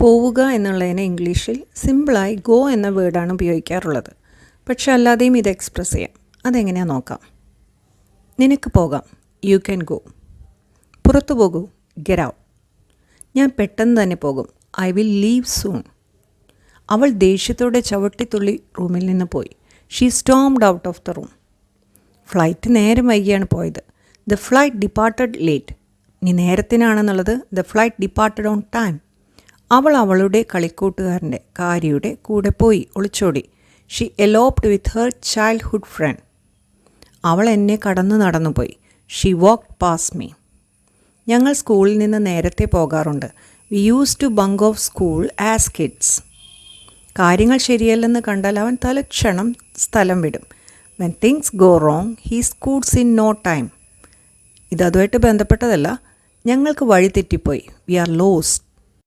പോവുക എന്നുള്ളതിനെ ഇംഗ്ലീഷിൽ സിമ്പിളായി ഗോ എന്ന വേർഡാണ് ഉപയോഗിക്കാറുള്ളത്. പക്ഷെ അല്ലാതെയും ഇത് എക്സ്പ്രസ് ചെയ്യാം. അതെങ്ങനെയാണെന്ന് നോക്കാം. നിനക്ക് പോകാം, യു ക്യാൻ ഗോ. പുറത്തു പോകൂ, ഗെറ്റ് ഔട്ട്. ഞാൻ പെട്ടെന്ന് തന്നെ പോകും, ഐ വിൽ ലീവ് സൂൺ. അവൾ ദേഷ്യത്തോടെ ചവിട്ടിത്തുള്ളി റൂമിൽ നിന്ന് പോയി. She stormed out of the room. Flight നേരം വൈകിയാണ് പോയത്. The flight departed late. ഇനി നേരത്തിനാണെന്നുള്ളത് the flight departed on time. അവൾ അവളുടെ കളിക്കൂട്ടുകാരൻ്റെ കാരിയുടെ കൂടെ പോയി ഒളിച്ചോടി. She eloped with her childhood friend. അവൾ എന്നെ കടന്നു നടന്നുപോയി. She walked past me. ഞങ്ങൾ സ്കൂളിൽ നിന്ന് നേരത്തെ പോകാറുണ്ട്. We use to bunk off school as kids. കാര്യങ്ങൾ ശരിയല്ലെന്ന് കണ്ടാൽ അവൻ തലക്ഷണം സ്ഥലം വിടും. When things go wrong he scoots in no time. ഇതതുമായിട്ട് ബന്ധപ്പെട്ടതല്ല. ഞങ്ങൾക്ക് വഴി തെറ്റിപ്പോയി. We are lost.